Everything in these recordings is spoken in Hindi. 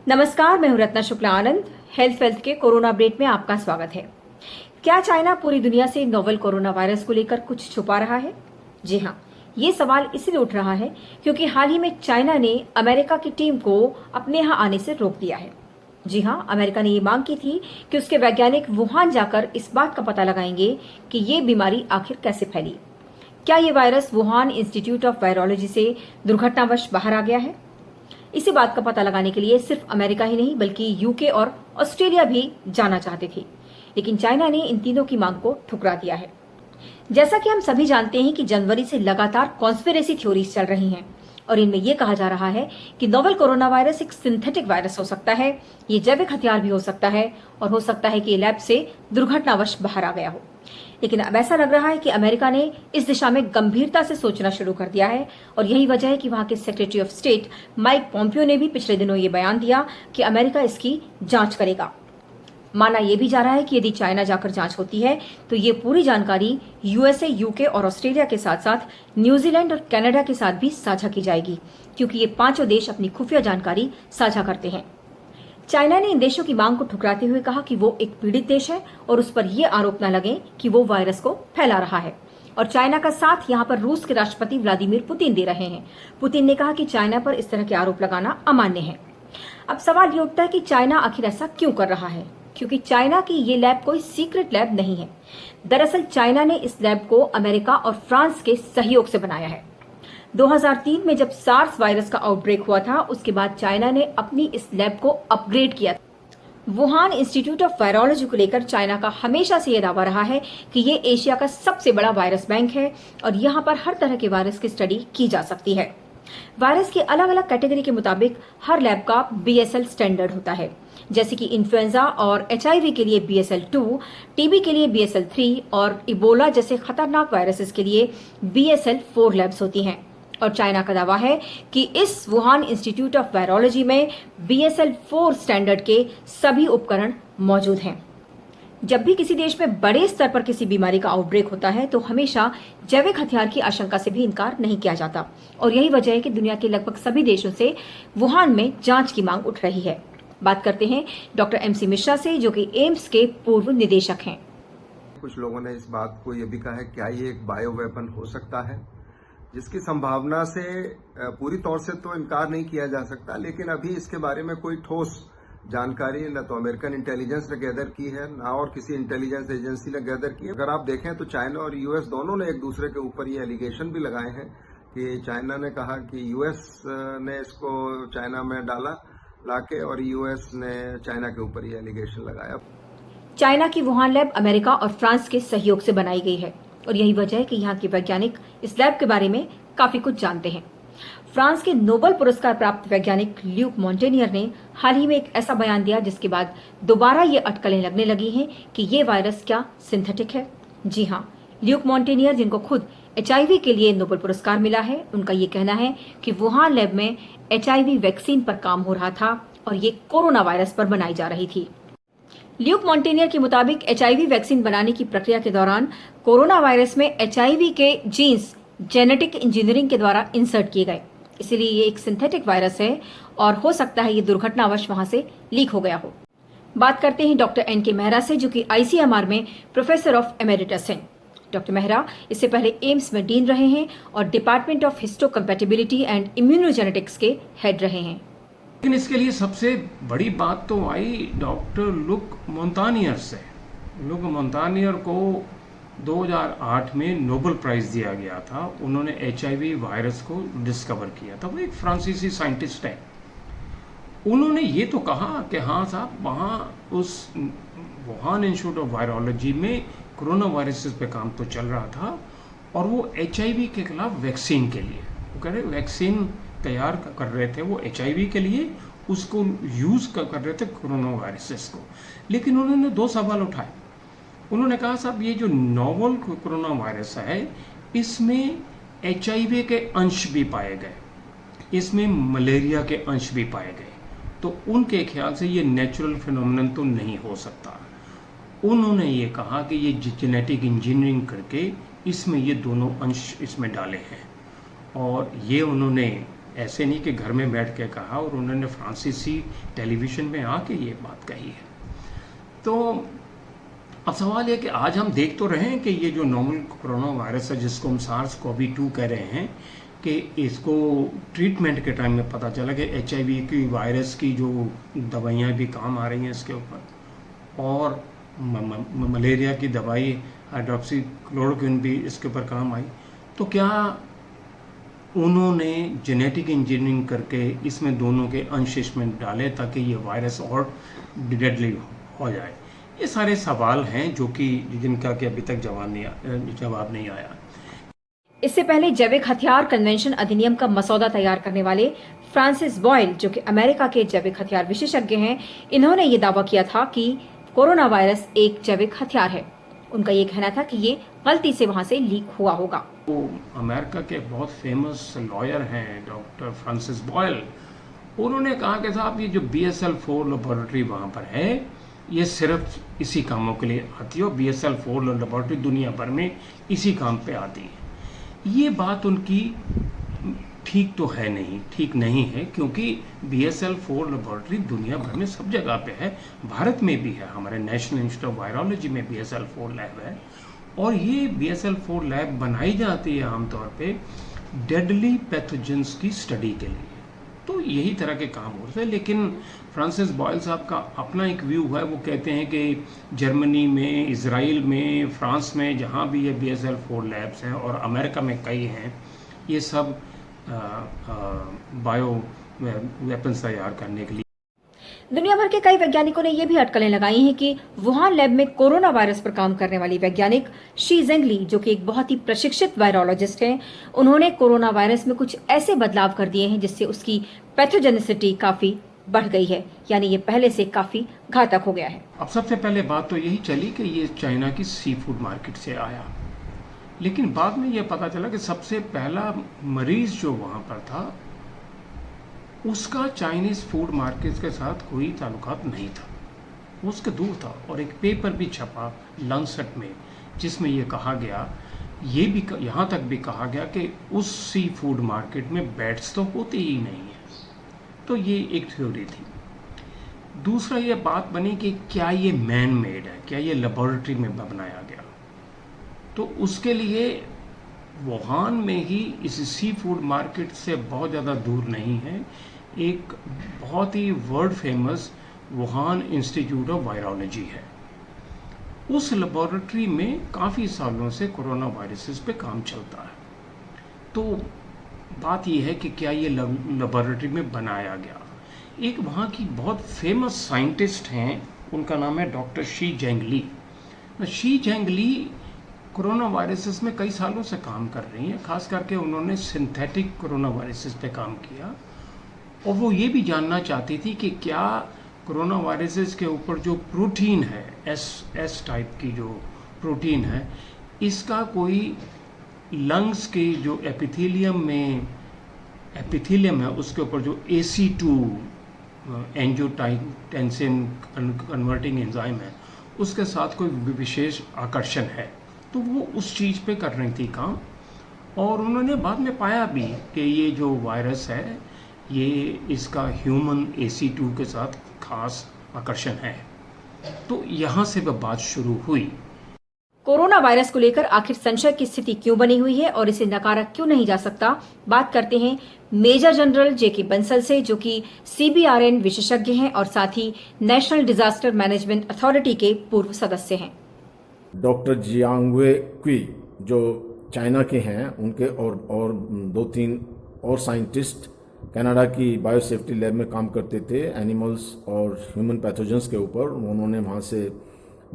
नमस्कार, मैं हूं रत्ना शुक्ला आनंद। हेल्थ वेल्थ के कोरोना अपडेट में आपका स्वागत है। क्या चाइना पूरी दुनिया से नोवेल कोरोना वायरस को लेकर कुछ छुपा रहा है? जी हाँ, ये सवाल इसलिए उठ रहा है क्योंकि हाल ही में चाइना ने अमेरिका की टीम को अपने यहाँ आने से रोक दिया है। जी हाँ, अमेरिका ने ये मांग की थी कि उसके वैज्ञानिक वुहान जाकर इस बात का पता लगाएंगे कि ये बीमारी आखिर कैसे फैली। क्या ये virus Wuhan institute of virology से दुर्घटनावश बाहर आ गया है? इसी बात का पता लगाने के लिए सिर्फ अमेरिका ही नहीं बल्कि यूके और ऑस्ट्रेलिया भी जाना चाहते थे, लेकिन चाइना ने इन तीनों की मांग को ठुकरा दिया है। जैसा कि हम सभी जानते हैं कि जनवरी से लगातार कॉन्स्पिरेसी थ्योरीज चल रही हैं और इनमें यह कहा जा रहा है कि नोवेल कोरोना वायरस एक सिंथेटिक वायरस हो सकता है, ये जैविक हथियार भी हो सकता है और हो सकता है कि ये लैब से दुर्घटनावश बाहर आ गया हो। लेकिन अब ऐसा लग रहा है कि अमेरिका ने इस दिशा में गंभीरता से सोचना शुरू कर दिया है और यही वजह है कि वहां के secretary of state Mike Pompeo ने भी पिछले दिनों ये बयान दिया कि अमेरिका इसकी जांच करेगा। माना यह भी जा रहा है कि यदि चाइना जाकर जांच होती है तो ये पूरी जानकारी यूएसए, यूके और ऑस्ट्रेलिया के साथ साथ न्यूजीलैंड और कनाडा के साथ भी साझा की जाएगी, क्योंकि ये पांचों देश अपनी खुफिया जानकारी साझा करते हैं। चाइना ने इन देशों की मांग को ठुकराते हुए कहा कि वो एक पीड़ित देश है और उस पर यह आरोप न लगे कि वो वायरस को फैला रहा है। और चाइना का साथ यहाँ पर रूस के राष्ट्रपति व्लादिमीर पुतिन दे रहे हैं। पुतिन ने कहा कि चाइना पर इस तरह के आरोप लगाना अमान्य है। अब सवाल ये उठता है कि चाइना आखिर ऐसा क्यों कर रहा है, क्योंकि चाइना की ये लैब कोई सीक्रेट लैब नहीं है। दरअसल चाइना ने इस लैब को अमेरिका और फ्रांस के सहयोग से बनाया है। 2003 में जब सार्स वायरस का आउटब्रेक हुआ था, उसके बाद चाइना ने अपनी इस लैब को अपग्रेड किया। वुहान इंस्टीट्यूट ऑफ वायरोलॉजी को लेकर चाइना का हमेशा से यह दावा रहा है कि ये एशिया का सबसे बड़ा वायरस बैंक है और यहाँ पर हर तरह के वायरस की स्टडी की जा सकती है। वायरस की अलग अलग कैटेगरी के मुताबिक हर लैब का BSL स्टैंडर्ड होता है, जैसे कि इन्फ्लुएंजा और HIV के लिए BSL-2, टीबी के लिए BSL-3 और इबोला जैसे खतरनाक वायरसेस के लिए BSL-4 लैब्स होती हैं। और चाइना का दावा है कि इस वुहान इंस्टीट्यूट ऑफ वायरोलॉजी में BSL-4 स्टैंडर्ड के सभी उपकरण मौजूद हैं। जब भी किसी देश में बड़े स्तर पर किसी बीमारी का आउटब्रेक होता है तो हमेशा जैविक हथियार की आशंका से भी इनकार नहीं किया जाता और यही वजह है कि दुनिया के लगभग सभी देशों से वुहान में जांच की मांग उठ रही है। बात करते हैं डॉक्टर MC मिश्रा से, जो कि एम्स के पूर्व निदेशक हैं। कुछ लोगों ने इस बात को ये भी कहा है क्या ये एक बायो वेपन हो सकता है, जिसकी संभावना से पूरी तौर से तो इनकार नहीं किया जा सकता, लेकिन अभी इसके बारे में कोई ठोस जानकारी न तो अमेरिकन इंटेलिजेंस ने गैदर की है ना और किसी इंटेलिजेंस एजेंसी ने गैदर की है। अगर आप देखें तो चाइना और यूएस दोनों ने एक दूसरे के ऊपर ये एलिगेशन भी लगाए हैं कि चाइना ने कहा कि यूएस ने इसको चाइना में डाला लाके और यूएस ने चाइना के ऊपर ये एलिगेशन लगाया। चाइना की वुहान लैब अमेरिका और फ्रांस के सहयोग से बनाई गई है और यही वजह है कि यहाँ के वैज्ञानिक इस लैब के बारे में काफी कुछ जानते हैं। फ्रांस के नोबेल पुरस्कार प्राप्त वैज्ञानिक ल्यूक मॉन्टेनियर ने हाल ही में एक ऐसा बयान दिया जिसके बाद दोबारा ये अटकलें लगने लगी हैं कि ये वायरस क्या सिंथेटिक है। जी हाँ, ल्यूक मॉन्टेनियर, जिनको खुद HIV के लिए नोबेल पुरस्कार मिला है, उनका ये कहना है कि वुहान लैब में HIV वैक्सीन पर काम हो रहा था और ये कोरोना वायरस पर बनाई जा रही थी। ल्यूक मॉन्टेनियर के मुताबिक HIV वैक्सीन बनाने की प्रक्रिया के दौरान कोरोना वायरस में HIV के जीन्स जेनेटिक इंजीनियरिंग के द्वारा इंसर्ट किए गए, इसलिए ये एक सिंथेटिक वायरस है और हो सकता है ये दुर्घटनावश वहां से लीक हो गया हो। बात करते हैं डॉक्टर NK मेहरा से, जो कि ICMR में प्रोफेसर ऑफ एमेरिटस हैं। डॉक्टर मेहरा इससे पहले एम्स में डीन रहे हैं और डिपार्टमेंट ऑफ हिस्टोकम्पैटिबिलिटी एंड इम्यूनोजेनेटिक्स के हेड रहे हैं। लेकिन इसके लिए सबसे बड़ी बात तो आई डॉक्टर लुक मोंतानियर से। लुक मोंतानियर को 2008 में नोबेल प्राइज दिया गया था। उन्होंने HIV वायरस को डिस्कवर किया था। वो एक फ्रांसीसी साइंटिस्ट है। उन्होंने ये तो कहा कि हाँ साहब, वहाँ उस वुहान इंस्टीट्यूट ऑफ वायरोलॉजी में कोरोना वायरसेस पे काम तो चल रहा था और वो HIV के खिलाफ वैक्सीन के लिए, वो कह रहे वैक्सीन तैयार कर रहे थे, वो HIV के लिए उसको यूज़ कर रहे थे कोरोना वायरसेस को। लेकिन उन्होंने 2 सवाल उठाए। उन्होंने कहा साहब, ये जो नोवेल कोरोना वायरस है इसमें HIV के अंश भी पाए गए, इसमें मलेरिया के अंश भी पाए गए, तो उनके ख्याल से ये नेचुरल फिनोमेनन तो नहीं हो सकता। उन्होंने ये कहा कि ये जेनेटिक इंजीनियरिंग करके इसमें ये दोनों अंश इसमें डाले हैं और ये उन्होंने ऐसे नहीं कि घर में बैठ के कहा, और उन्होंने फ्रांसीसी टेलीविज़न में आके ये बात कही है। तो अब सवाल ये कि आज हम देख तो रहे हैं कि ये जो नोवल कोरोना वायरस है, जिसको हम SARS-CoV-2 कह रहे हैं, कि इसको ट्रीटमेंट के टाइम में पता चला कि HIV की वायरस की जो दवाइयाँ भी काम आ रही हैं इसके ऊपर, और मलेरिया की दवाई हाइड्रोक्सीक्लोरोक्विन भी इसके ऊपर काम आई। तो क्या उन्होंने जेनेटिक इंजीनियरिंग करके इसमें दोनों के अंश इसमें डाले ताकि ये वायरस और डेडली हो जाए? ये सारे सवाल हैं जो कि जिनका कि अभी तक जवाब नहीं आया। इससे पहले जैविक हथियार कन्वेंशन अधिनियम का मसौदा तैयार करने वाले फ्रांसिस बॉयल, जो कि अमेरिका के जैविक हथियार विशेषज्ञ हैं, इन्होंने ये दावा किया था कि कोरोना वायरस एक जैविक हथियार है। उनका ये कहना था कि ये गलती से वहां से लीक हुआ होगा। वो अमेरिका के बहुत फेमस लॉयर हैं डॉक्टर फ्रांसिस बॉयल, उन्होंने कहा कि साहब ये जो BSL-4 लेबोरेटरी वहाँ पर है, ये सिर्फ इसी कामों के लिए आती है, और BSL-4 लेबोरेटरी दुनिया भर में इसी काम पे आती है। ये बात उनकी ठीक नहीं है, क्योंकि BSL-4 लेबोरेटरी दुनिया भर में सब जगह पे है, भारत में भी है, हमारे नेशनल इंस्टीट्यूट ऑफ वायरोलॉजी में BSL-4 लैब है, और ये BSL-4 लैब बनाई जाती है आमतौर पे डेडली पैथोजेंस की स्टडी के लिए। तो यही तरह के काम होते हैं। लेकिन फ्रांसिस बॉयल साहब का अपना एक व्यू है, वो कहते हैं कि जर्मनी में, इजराइल में, फ्रांस में, जहाँ भी ये BSL-4 लैब्स हैं, और अमेरिका में कई हैं, ये सब बायो वेपन्स तैयार करने के लिए। दुनिया भर के कई वैज्ञानिकों ने यह भी अटकलें लगाई हैं कि वुहान लैब में कोरोना वायरस पर काम करने वाली वैज्ञानिक शी जेंगली, जो कि एक बहुत ही प्रशिक्षित वायरोलॉजिस्ट हैं, उन्होंने कोरोना वायरस में कुछ ऐसे बदलाव कर दिए हैं जिससे उसकी पैथोजेनिसिटी काफी बढ़ गई है, यानी ये पहले से काफी घातक हो गया है। अब सबसे पहले बात तो यही चली कि ये चाइना की सी फूड मार्केट से आया, लेकिन बाद में ये पता चला कि सबसे पहला मरीज जो वहाँ पर था उसका चाइनीज फूड मार्केट के साथ कोई ताल्लुकात नहीं था, उसके दूर था। और एक पेपर भी छपा लैंसेट में जिसमें ये कहा गया, ये भी यहाँ तक भी कहा गया कि उस सी फूड मार्केट में बैट्स तो होती ही नहीं है। तो ये एक थ्योरी थी। दूसरा ये बात बनी कि क्या ये मैन मेड है, क्या ये लेबोरेटरी में बनाया गया। तो उसके लिए वुहान में ही इस सी फूड मार्केट से बहुत ज़्यादा दूर नहीं है एक बहुत ही world famous Wuhan institute of virology है। उस लेबोरेटरी में काफ़ी सालों से कोरोना वायरसेस पे काम चलता है। तो बात यह है कि क्या ये लेबोरेटरी में बनाया गया। एक वहाँ की बहुत फेमस साइंटिस्ट हैं, उनका नाम है doctor Shi Zhengli. Shi Zhengli corona viruses में कई सालों से काम कर रही हैं, खास करके उन्होंने सिंथेटिक कोरोना वायरसेस पे काम किया, और वो ये भी जानना चाहती थी कि क्या कोरोना वायरसेस के ऊपर जो प्रोटीन है, एस टाइप की जो प्रोटीन है, इसका कोई लंग्स के जो एपिथेलियम है उसके ऊपर जो AC2 एंजियोटेंसिन कन्वर्टिंग एंजाइम है, उसके साथ कोई विशेष आकर्षण है। तो वो उस चीज़ पे कर रही थी काम, और उन्होंने बाद में पाया भी कि ये जो वायरस है ये इसका ह्यूमन AC2 के साथ खास आकर्षण है। तो यहाँ से वह बात शुरू हुई। कोरोना वायरस को लेकर आखिर संशय की स्थिति क्यों बनी हुई है और इसे नकारा क्यों नहीं जा सकता, बात करते हैं मेजर जनरल JK बंसल से, जो कि CBRN विशेषज्ञ हैं और साथ ही नेशनल डिजास्टर मैनेजमेंट अथॉरिटी के पूर्व सदस्य हैं। डॉक्टर जियांगवे क्वी जो चाइना के हैं, उनके और 2-3 और साइंटिस्ट कनाडा की बायोसेफ्टी लैब में काम करते थे एनिमल्स और ह्यूमन पैथोजेंस के ऊपर। उन्होंने वहाँ से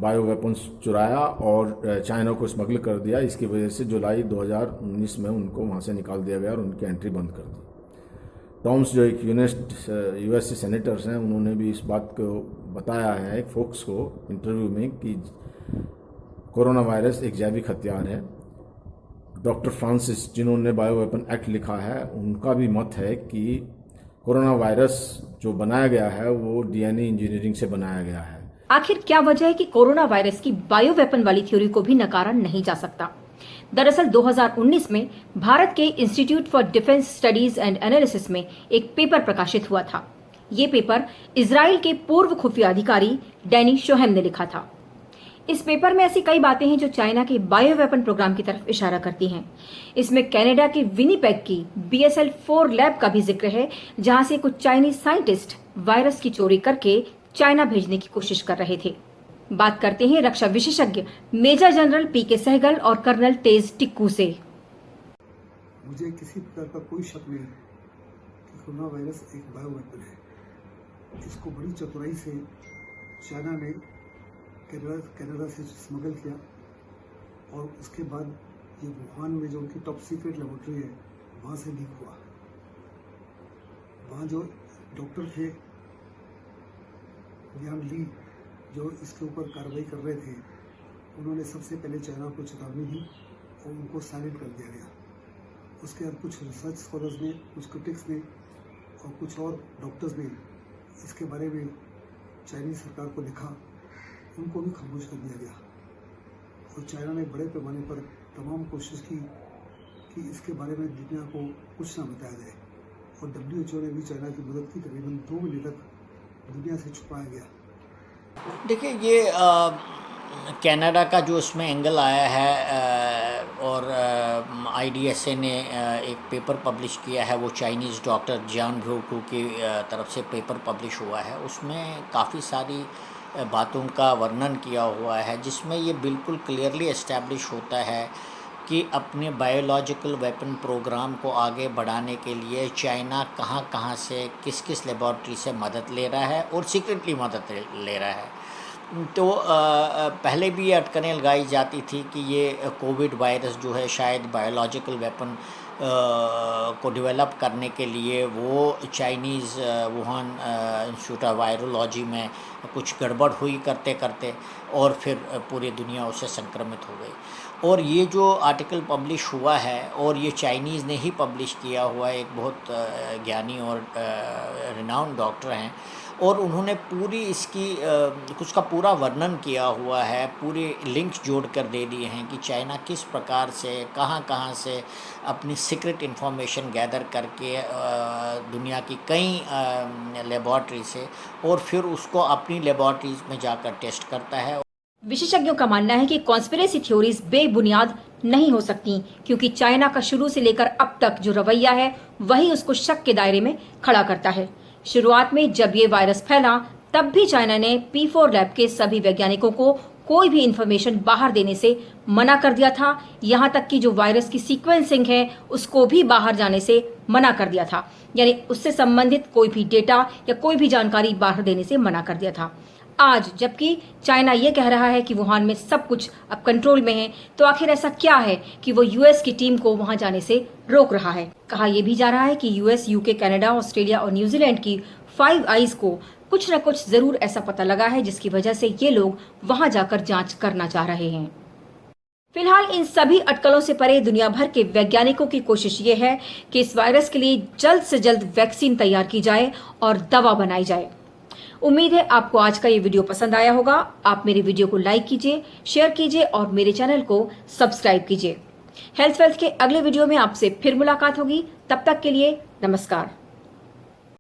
बायो वेपन्स चुराया और चाइना को स्मगल कर दिया। इसकी वजह से जुलाई 2019 में उनको वहाँ से निकाल दिया गया और उनकी एंट्री बंद कर दी। टॉम्स जो एक US सेनेटर्स हैं, उन्होंने भी इस बात को बताया है फोक्स को इंटरव्यू में कि कोरोना वायरस एक जैविक हथियार है। डॉक्टर फ्रांसिस, जिन्होंने बायो वेपन एक्ट लिखा है, उनका भी मत है कि कोरोना वायरस जो बनाया गया है वो DNA इंजीनियरिंग से बनाया गया है। आखिर क्या वजह है कि कोरोना वायरस की बायो वेपन वाली थ्योरी को भी नकारा नहीं जा सकता? दरअसल 2019 में भारत के institute for defence studies and analysis में एक पेपर प्रकाशित हुआ था। ये पेपर इजराइल के पूर्व खुफिया अधिकारी डैनी शोहेम ने लिखा था। इस पेपर में ऐसी कई बातें हैं जो चाइना के बायो वेपन प्रोग्राम की तरफ इशारा करती हैं। इसमें कनाडा के विनीपेग की BSL-4 लैब का भी जिक्र है, जहां से कुछ चाइनीज साइंटिस्ट वायरस की चोरी करके चाइना भेजने की कोशिश कर रहे थे। बात करते हैं रक्षा विशेषज्ञ मेजर जनरल PK सहगल और कर्नल तेज टिक्कू से। मुझे किसी प्रकार का कोई शक नहीं कि कोरोना वायरस एक बायो वेपन है। इसको बड़ी चतुराई से चाइना ने कनाडा से स्मगल किया और उसके बाद ये वुहान में जो उनकी टॉप सीक्रेट लेबोरेटरी है वहाँ से लीक हुआ। वहाँ जो डॉक्टर थे यान ली जो इसके ऊपर कार्रवाई कर रहे थे, उन्होंने सबसे पहले चाइना को चेतावनी दी और उनको साइलेंट कर दिया गया। उसके बाद कुछ रिसर्च स्कॉलर्स ने, कुछ क्रिटिक्स ने और कुछ और डॉक्टर्स ने इसके बारे में चाइनीज सरकार को लिखा, उनको भी खामोश कर दिया गया। और चाइना ने बड़े पैमाने पर तमाम कोशिश की कि इसके बारे में दुनिया को कुछ ना बताया जाए और WHO ने भी चाइना की मदद की। तकरीबन 2 महीने तक दुनिया से छुपाया गया। देखिए, ये कनाडा का जो इसमें एंगल आया है और IDSA ने एक पेपर पब्लिश किया है, वो चाइनीज़ डॉक्टर जियांग वेकू की तरफ से पेपर पब्लिश हुआ है। उसमें काफ़ी सारी बातों का वर्णन किया हुआ है, जिसमें ये बिल्कुल क्लियरली एस्टैब्लिश होता है कि अपने बायोलॉजिकल वेपन प्रोग्राम को आगे बढ़ाने के लिए चाइना कहाँ कहाँ से किस किस लेबॉर्ट्री से मदद ले रहा है और सीक्रेटली मदद ले रहा है। तो पहले भी ये अटकलें लगाई जाती थी कि ये कोविड वायरस जो है शायद बायोलॉजिकल वेपन को डेवलप करने के लिए वो Chinese Wuhan institute of virology में कुछ गड़बड़ हुई करते करते और फिर पूरी दुनिया उससे संक्रमित हो गई। और ये जो आर्टिकल पब्लिश हुआ है और ये चाइनीज़ ने ही पब्लिश किया हुआ है, एक बहुत ज्ञानी और रिनाउंड डॉक्टर हैं, और उन्होंने पूरी इसकी कुछ का पूरा वर्णन किया हुआ है, पूरे लिंक्स जोड़ कर दे दिए हैं कि चाइना किस प्रकार से कहाँ से अपनी सीक्रेट इन्फॉर्मेशन गैदर करके दुनिया की कई लेबॉर्ट्री से और फिर उसको अपनी लेबॉर्ट्रीज में जाकर टेस्ट करता है। विशेषज्ञों का मानना है कि कॉन्स्पिरेसी थ्योरीज बेबुनियाद नहीं हो सकती, क्योंकि चाइना का शुरू से लेकर अब तक जो रवैया है वही उसको शक के दायरे में खड़ा करता है। शुरुआत में जब ये वायरस फैला तब भी चाइना ने P4 लैब के सभी वैज्ञानिकों को कोई भी इंफॉर्मेशन बाहर देने से मना कर दिया था। यहाँ तक कि जो वायरस की सीक्वेंसिंग है उसको भी बाहर जाने से मना कर दिया था, यानी उससे संबंधित कोई भी डेटा या कोई भी जानकारी बाहर देने से मना कर दिया था। आज जबकि चाइना ये कह रहा है कि वुहान में सब कुछ अब कंट्रोल में है, तो आखिर ऐसा क्या है कि वो US की टीम को वहां जाने से रोक रहा है। कहा यह भी जा रहा है कि US, UK, कनाडा, ऑस्ट्रेलिया और न्यूजीलैंड की 5 आइज को कुछ न कुछ जरूर ऐसा पता लगा है जिसकी वजह से ये लोग वहां जाकर जांच करना चाह रहे हैं। फिलहाल इन सभी अटकलों से परे दुनिया भर के वैज्ञानिकों की कोशिश ये है कि इस वायरस के लिए जल्द से जल्द वैक्सीन तैयार की जाए और दवा बनाई जाए। उम्मीद है आपको आज का ये वीडियो पसंद आया होगा। आप मेरे वीडियो को लाइक कीजिए, शेयर कीजिए और मेरे चैनल को सब्सक्राइब कीजिए। हेल्थ वेल्थ के अगले वीडियो में आपसे फिर मुलाकात होगी। तब तक के लिए नमस्कार।